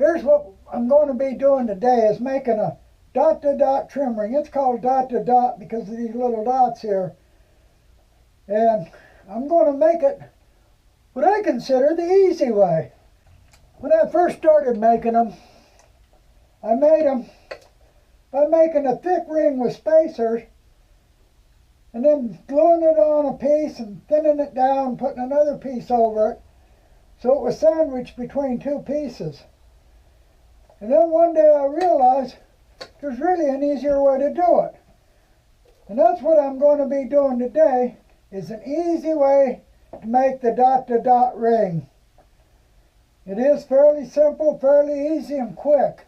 Here's what I'm going to be doing today is making a dot-to-dot trim ring. It's called dot-to-dot because of these little dots here. And I'm going to make it what I consider the easy way. When I first started making them, I made them by making a thick ring with spacers and then gluing it on a piece and thinning it down, putting another piece over it so it was sandwiched between two pieces. And then one day I realized there's really an easier way to do it. And that's what I'm going to be doing today, is an easy way to make the dot-to-dot ring. It is fairly simple, fairly easy and quick.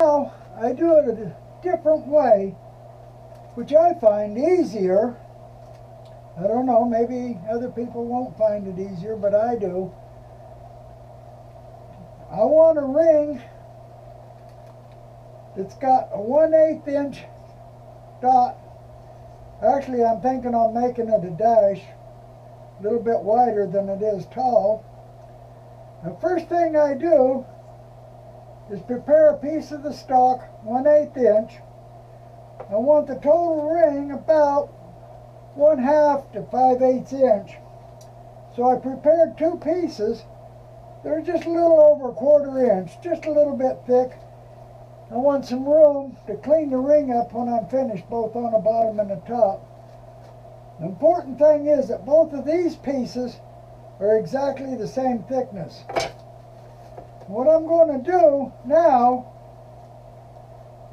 Now I do it a different way, which I find easier. I don't know, maybe other people won't find it easier, but I do. I want a ring that's got a 1/8 inch dot. Actually, I'm thinking on making it a dash, a little bit wider than it is tall. The first thing I do is prepare a piece of the stock, 1/8 inch. I want the total ring about 1/2 to 5/8 inch. So I prepared two pieces. They're just a little over 1/4 inch, just a little bit thick. I want some room to clean the ring up when I'm finished, both on the bottom and the top. The important thing is that both of these pieces are exactly the same thickness. What I'm going to do now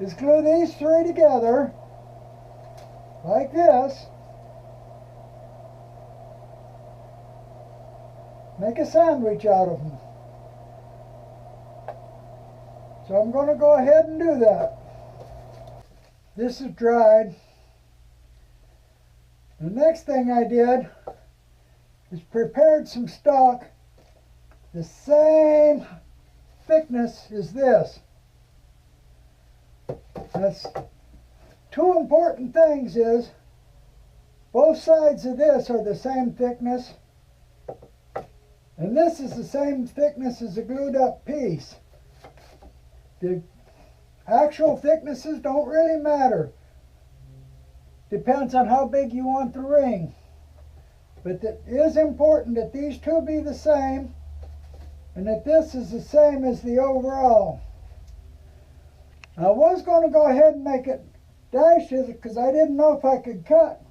is glue these three together like this. Make a sandwich out of them. So I'm going to go ahead and do that. This is dried. The next thing I did is prepared some stock the same thickness as this. That's two important things is both sides of this are the same thickness, and this is the same thickness as the glued up piece. The actual thicknesses don't really matter. Depends on how big you want the ring. But it is important that these two be the same and that this is the same as the overall. I was going to go ahead and make it dashes because I didn't know if I could cut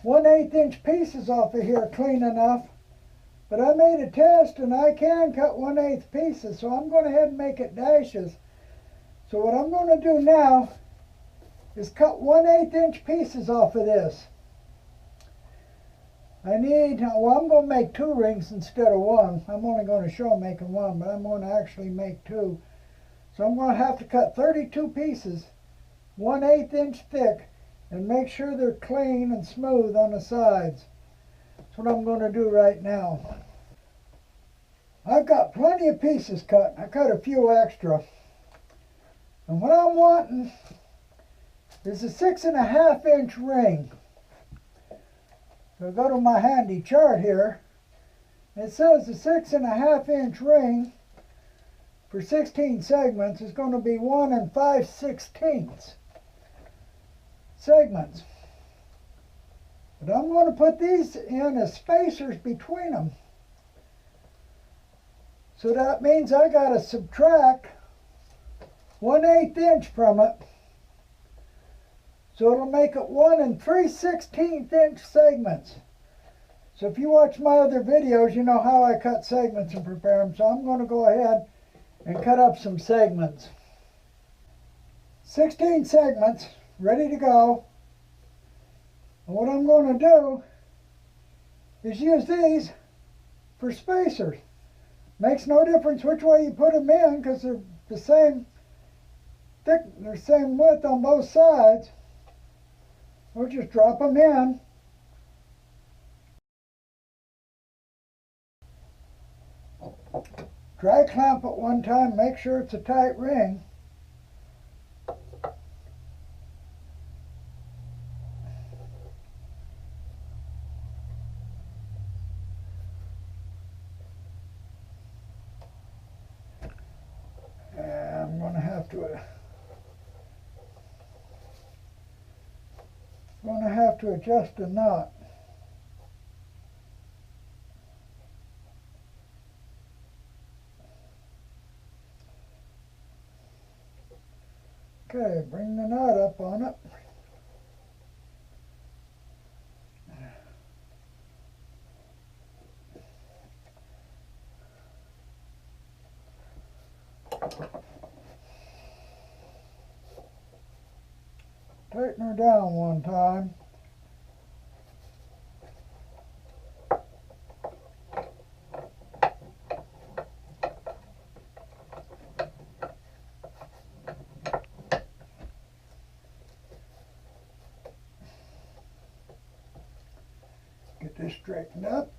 1/8 inch pieces off of here clean enough. But I made a test and I can cut 1/8 pieces, so I'm going to ahead and make it dashes. So what I'm going to do now is cut 1/8 inch pieces off of this. I'm going to make two rings instead of one. I'm only going to show making one, but I'm going to actually make two. So I'm going to have to cut 32 pieces, 1/8 inch thick, and make sure they're clean and smooth on the sides. That's what I'm going to do right now. I've got plenty of pieces cut. I cut a few extra. And what I'm wanting is a 6.5 inch ring. So I go to my handy chart here. It says the 6.5 inch ring for 16 segments is going to be 1 5/16 segments. But I'm going to put these in as spacers between them. So that means I got to subtract 1/8 inch from it. So it'll make it 1 3/16 inch segments. So if you watch my other videos, you know how I cut segments and prepare them. So I'm going to go ahead and cut up some segments. 16 segments, ready to go. And what I'm going to do is use these for spacers. Makes no difference which way you put them in because they're the same thick, they're the same width on both sides. We'll just drop them in. Dry clamp it one time, make sure it's a tight ring. have to adjust the knot. Okay, bring the knot up on it. Tighten her down one time. Get this straightened up.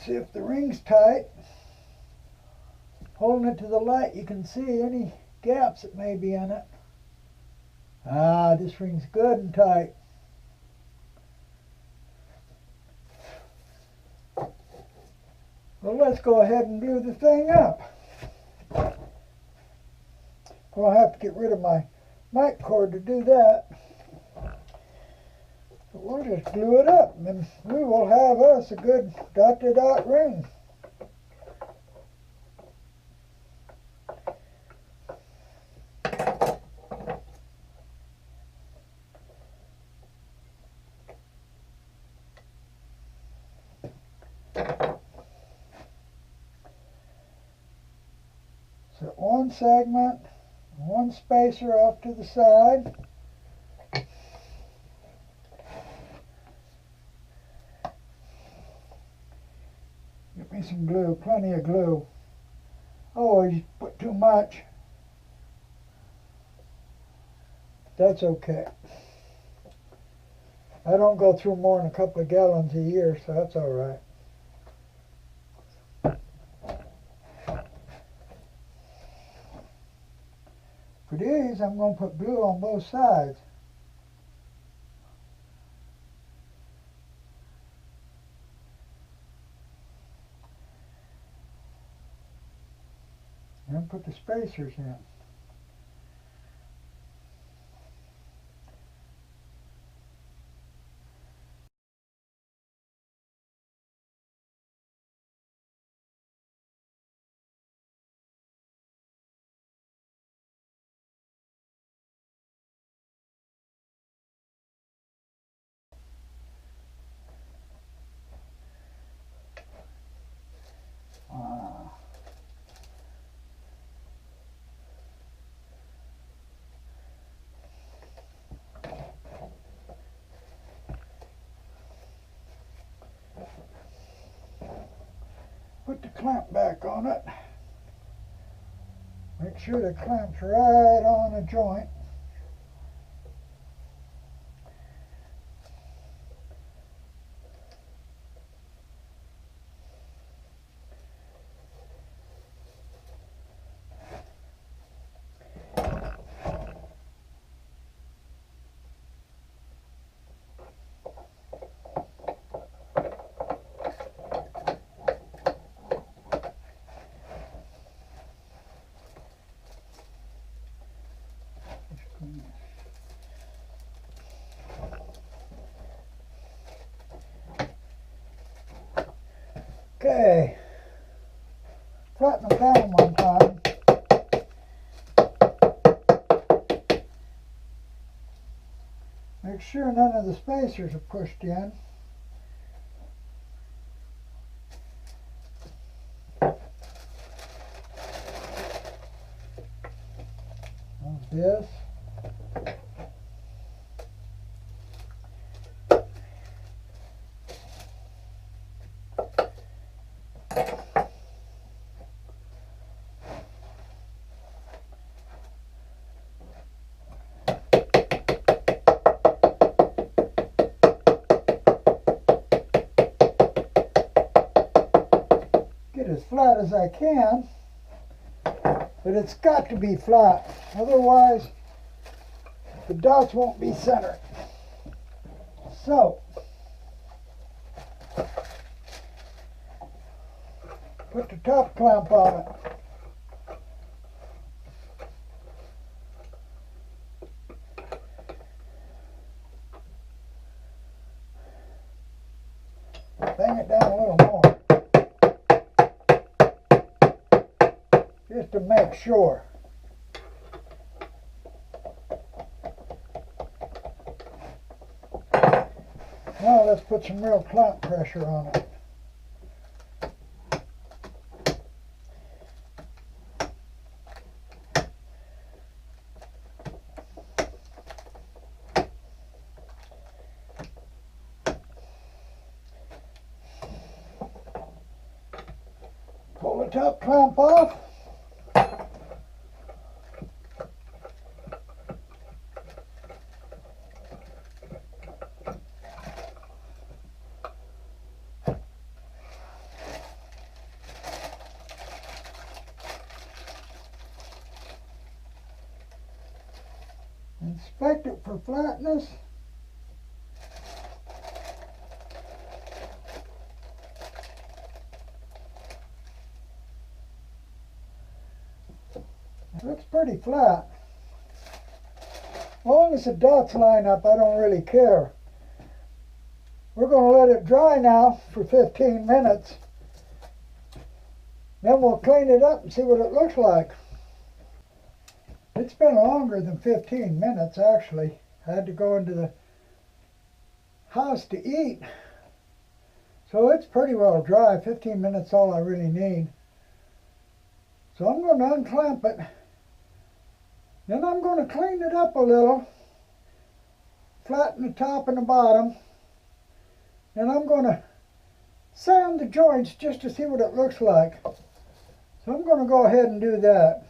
See if the ring's tight. Holding it to the light, you can see any gaps that may be in it. Ah, this ring's good and tight. Well, let's go ahead and glue the thing up. I'll have to get rid of my mic cord to do that. But we'll just glue it up and we will have us a good dot-to-dot ring. So one segment, one spacer off to the side. Get me some glue, plenty of glue. Always put too much. That's okay. I don't go through more than a couple of gallons a year, so that's all right. For these, I'm going to put glue on both sides. And put the spacers in. Put the clamp back on it. Make sure the clamp's right on the joint. Okay, flatten them down one time. Make sure none of the spacers are pushed in. Like this. it as flat as I can, but it's got to be flat. Otherwise, the dots won't be centered. So, put the top clamp on it. Bang it down a little more, just to make sure. Now let's put some real clamp pressure on it. Pull the top clamp off. Inspect it for flatness. It looks pretty flat. As long as the dots line up, I don't really care. We're going to let it dry now for 15 minutes. Then we'll clean it up and see what it looks like. It's been longer than 15 minutes, actually. I had to go into the house to eat. So it's pretty well dry. 15 minutes all I really need. So I'm going to unclamp it. Then I'm going to clean it up a little. Flatten the top and the bottom. And I'm going to sand the joints just to see what it looks like. So I'm going to go ahead and do that.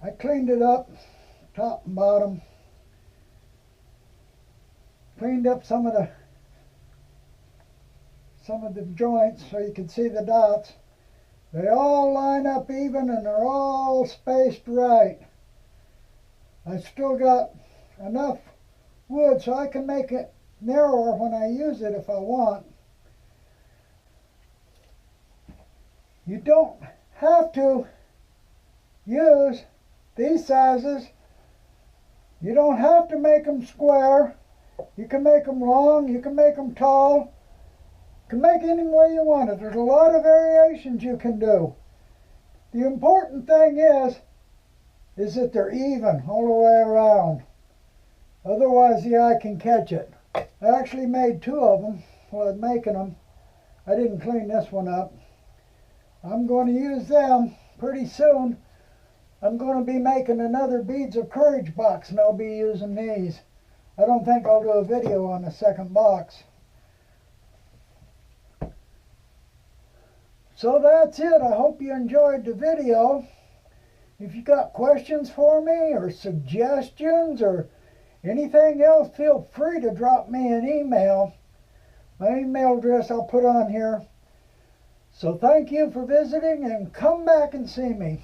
I cleaned it up, top and bottom. Cleaned up some of the joints so you can see the dots. They all line up even and they're all spaced right. I still got enough wood so I can make it narrower when I use it if I want. You don't have to use these sizes. You don't have to make them square. You can make them long, you can make them tall. You can make any way you want it. There's a lot of variations you can do. The important thing is that they're even all the way around. Otherwise the eye can catch it. I actually made two of them while I was making them. I didn't clean this one up. I'm going to use them pretty soon. I'm going to be making another Beads of Courage box and I'll be using these. I don't think I'll do a video on the second box. So that's it. I hope you enjoyed the video. If you got questions for me or suggestions or anything else, feel free to drop me an email. My email address I'll put on here. So thank you for visiting and come back and see me.